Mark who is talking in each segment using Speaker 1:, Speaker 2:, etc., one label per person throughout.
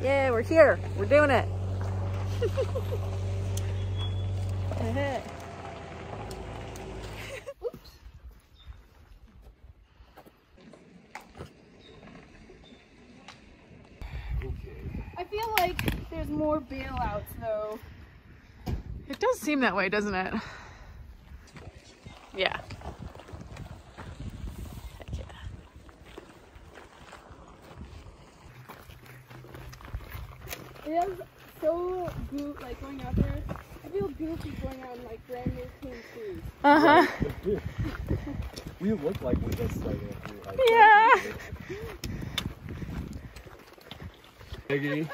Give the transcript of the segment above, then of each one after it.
Speaker 1: Yeah, we're here. We're doing it.
Speaker 2: Oops. Okay. I feel like there's more bailouts though.
Speaker 1: It does seem that way, doesn't it? Yeah. Heck yeah.
Speaker 2: It is so goofy, like going out there. I feel goofy going out in like brand new clean shoes.
Speaker 1: Uh-huh.
Speaker 3: We look like we're just starting a thru hike.
Speaker 1: Yeah.
Speaker 3: Peggy.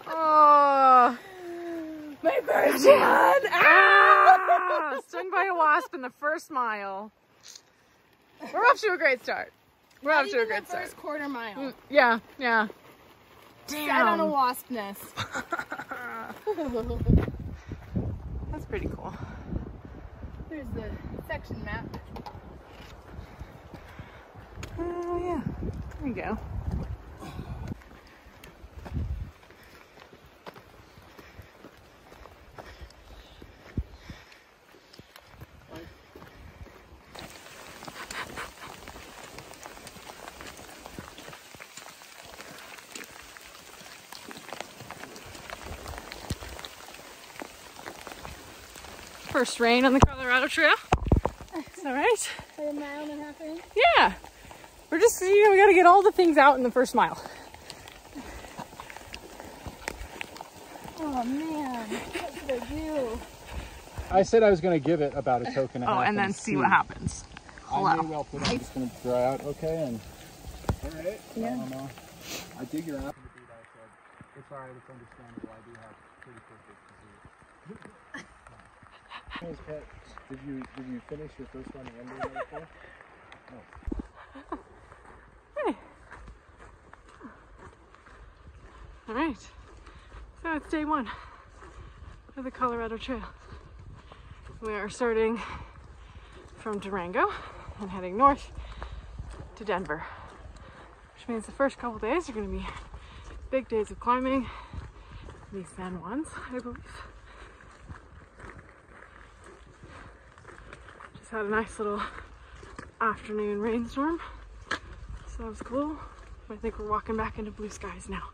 Speaker 1: Oh.
Speaker 2: My first one!
Speaker 1: Ah! Stung by a wasp in the first mile. We're off to a great start. We're off to a great start.
Speaker 2: First quarter mile.
Speaker 1: Yeah, yeah. Damn.
Speaker 2: Sat on a wasp nest.
Speaker 1: That's pretty cool.
Speaker 2: There's the section map.
Speaker 1: Oh yeah. There you go. First rain on the Colorado Trail. It's all right.
Speaker 2: Like a mile and a half in.
Speaker 1: Yeah. We're just, we got to get all the things out in the first mile.
Speaker 2: Oh man, what should I do?
Speaker 3: I said I was going to give it about a token and a half.
Speaker 1: Oh, and then see what happens.
Speaker 3: I may well put it. I'm just going to dry out, okay? And all right.
Speaker 1: Yeah.
Speaker 3: I dig your ass. It's all right. It's understandable. I do have pretty perfect physique. Did you finish your first one and end it? Oh.
Speaker 1: Hey. All right. So it's day one of the Colorado Trail. We are starting from Durango and heading north to Denver, which means the first couple days are going to be big days of climbing these San Juans, I believe. Just had a nice little afternoon rainstorm, so that was cool. I think we're walking back into blue skies now.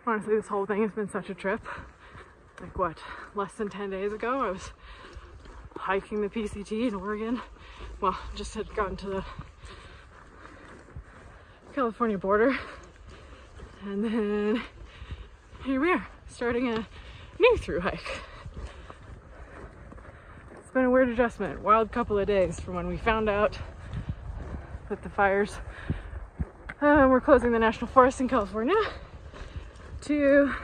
Speaker 1: Honestly, this whole thing has been such a trip. Like what, less than 10 days ago, I was hiking the PCT in Oregon. Well, just had gotten to the California border. And then here we are, starting a new thru hike. It's been a weird adjustment, wild couple of days from when we found out that the fires were closing the national forest in California to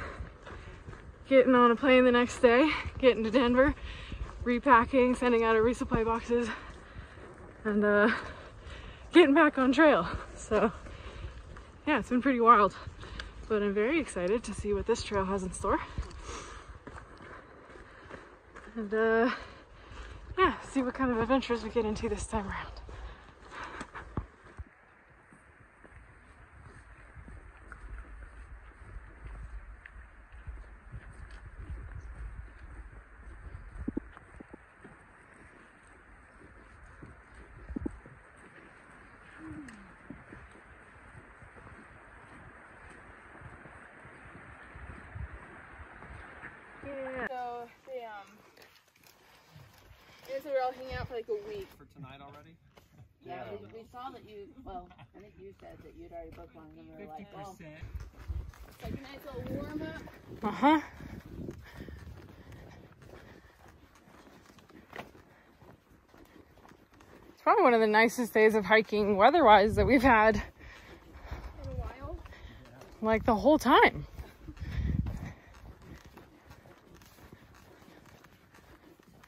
Speaker 1: getting on a plane the next day, getting to Denver, repacking, sending out our resupply boxes, and getting back on trail. So yeah, it's been pretty wild, but I'm very excited to see what this trail has in store. And yeah, see what kind of adventures we get into this time around.
Speaker 2: So we were all hanging out for like a week.
Speaker 3: For tonight already?
Speaker 4: Yeah, we saw that you, well, I think you said that you'd already booked one, and we were like, oh.
Speaker 2: It's like a nice little warm up.
Speaker 1: Uh-huh. It's probably one of the nicest days of hiking weather-wise that we've had.
Speaker 2: In a while.
Speaker 1: Like the whole time.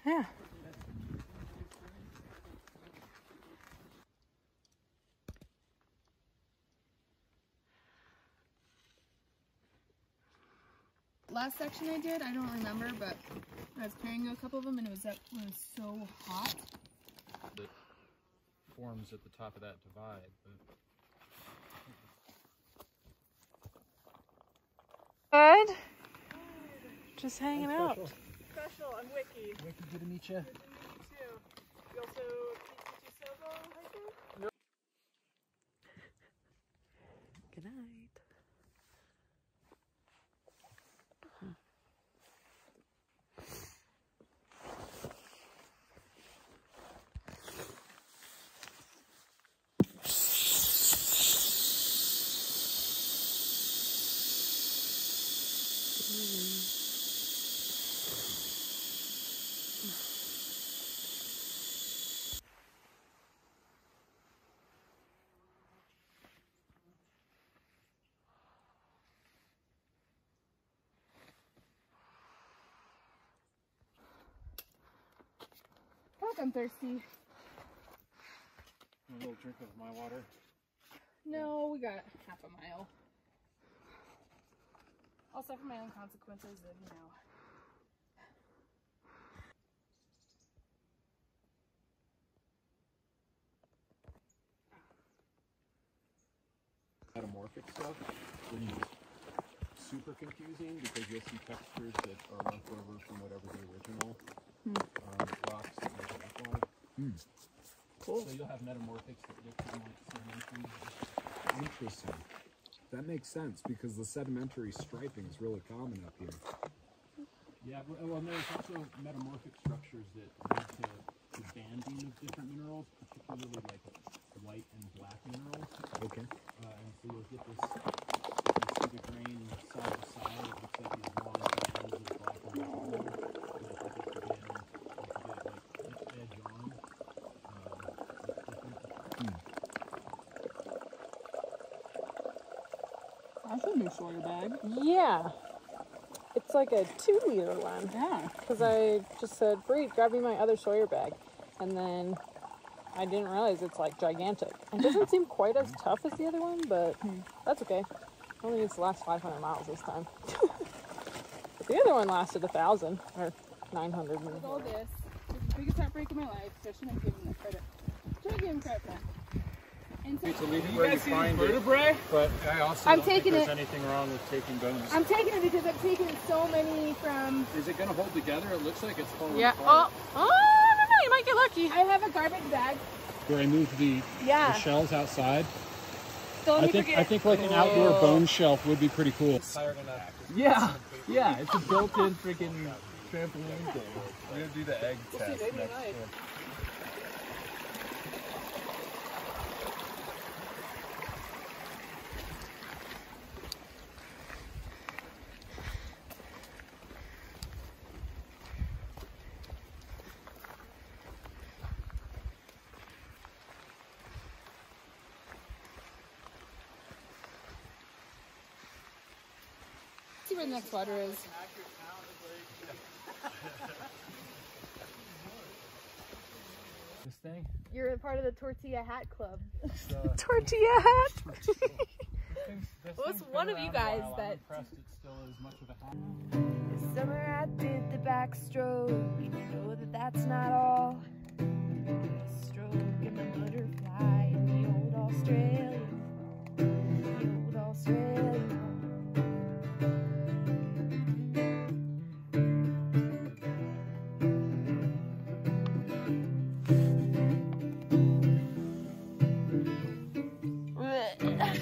Speaker 1: Yeah.
Speaker 2: Last section I did, I don't remember, but I was carrying a couple of them, and it was so hot.
Speaker 3: That forms at the top of that divide, but
Speaker 1: Good. Just hanging out.
Speaker 2: Special, I'm Wiki.
Speaker 3: Wiki, good to meet you.
Speaker 2: Good to meet you too. You also teach solo hiking?
Speaker 1: Good night.
Speaker 2: Fuck, I'm thirsty.
Speaker 3: A little drink of my water.
Speaker 2: No, we got half a mile. I'll suffer my own consequences of, you know.
Speaker 3: Metamorphic stuff, which is super confusing because you'll see textures that are left over from whatever the original rocks that make it look like.
Speaker 1: Cool.
Speaker 3: So you'll have metamorphics that look from like sedimentary. Interesting. That makes sense because the sedimentary striping is really common up here. Yeah, well, there's also metamorphic structures that lead to banding of different minerals, particularly like white and black minerals. Okay. And so you'll get this, you see the grain side to side, it looks like these long bands of black and white. And if you get the band, you can get like edge on.
Speaker 2: That's a new Sawyer bag.
Speaker 1: Yeah. It's like a 2-liter one.
Speaker 2: Yeah.
Speaker 1: Because I just said, Bree, grab me my other Sawyer bag. And then I didn't realize it's like gigantic. It doesn't seem quite as tough as the other one, but that's okay. Only needs to last 500 miles this time. But the other one lasted 1,000 or 900.
Speaker 2: With all this, it's the biggest heartbreak of my life, so I shouldn't give him the credit. Should give him credit for that. And so,
Speaker 3: To leave it where you find vertebrae, but I also
Speaker 2: I'm
Speaker 3: don't think
Speaker 2: taking
Speaker 3: there's
Speaker 2: it.
Speaker 3: anything wrong with taking bones.
Speaker 2: I'm taking it because I've taken so many from.
Speaker 3: Is it going to hold together? It looks like it's falling
Speaker 1: Yeah.
Speaker 3: apart.
Speaker 1: Oh, I don't know. You might get lucky.
Speaker 2: I have a garbage bag.
Speaker 3: Where I moved the shells outside.
Speaker 2: Don't
Speaker 3: I think like an outdoor bone shelf would be pretty cool. Yeah, yeah, it's a built-in freaking trampoline thing. We're gonna do the egg test next time.
Speaker 2: See where the next water is.
Speaker 3: This thing?
Speaker 2: You're a part of the tortilla hat club.
Speaker 1: Tortilla hat.
Speaker 2: What's one of you guys that?
Speaker 3: I'm impressed it's still as much of a hat.
Speaker 5: This summer I did the backstroke. You know that that's not all. Stroke and the butterfly in the old Australia. The old Australia.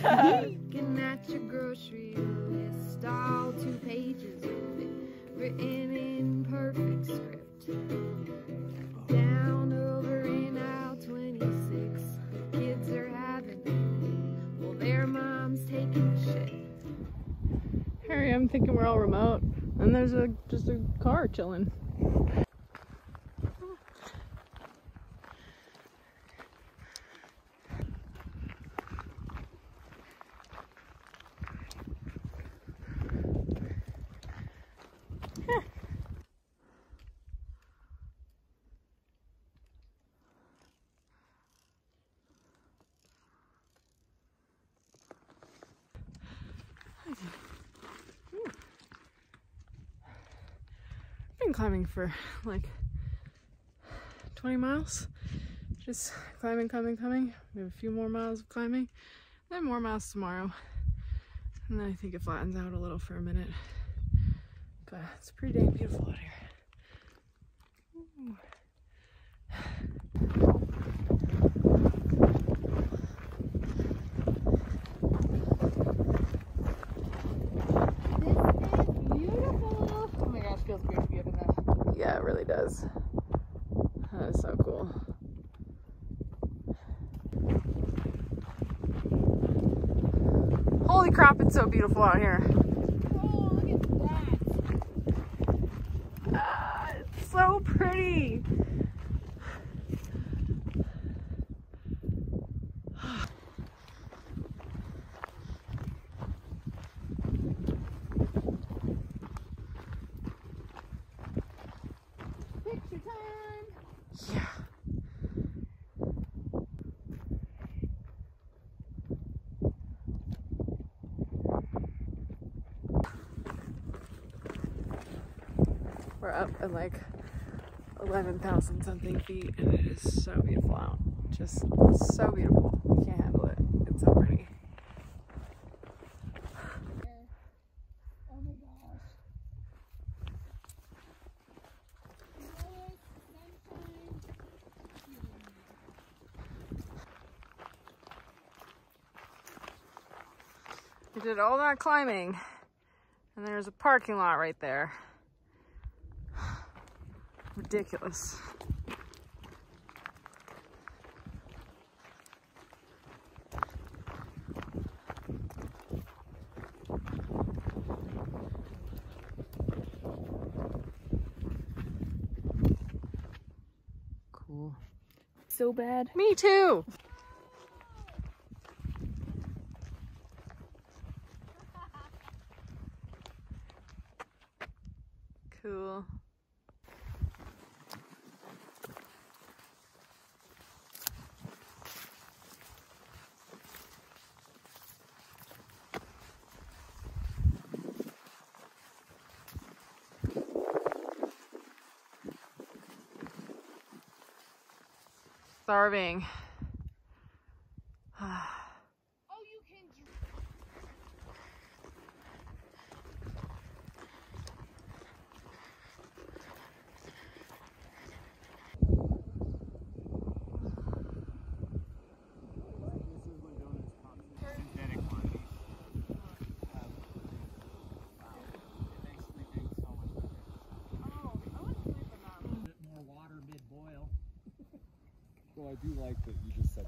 Speaker 5: Looking at your grocery list, all 2 pages of it, written in perfect script. Down over in aisle 26, the kids are having it, well, their mom's taking a shit.
Speaker 1: Harry, I'm thinking we're all remote, and there's just a car chilling. Been climbing for like 20 miles. Just climbing. We have a few more miles of climbing, then more miles tomorrow. And then I think it flattens out a little for a minute. But it's pretty dang beautiful out here. Ooh.
Speaker 4: Feels weird to be up in that.
Speaker 1: Yeah, it really does. That is so cool. Holy crap, it's so beautiful out here.
Speaker 2: Oh, look at that.
Speaker 1: Ah, it's so pretty.
Speaker 2: Picture time.
Speaker 1: Yeah. We're up at like 11,000 something feet and it is so beautiful out. Just so beautiful. You can't handle it. It's so pretty.
Speaker 2: Oh my gosh.
Speaker 1: We did all that climbing and there's a parking lot right there. Ridiculous. Cool.
Speaker 2: So bad.
Speaker 1: Me too. Cool. Starving.
Speaker 2: Oh, you can.
Speaker 3: Well, I do like that you just said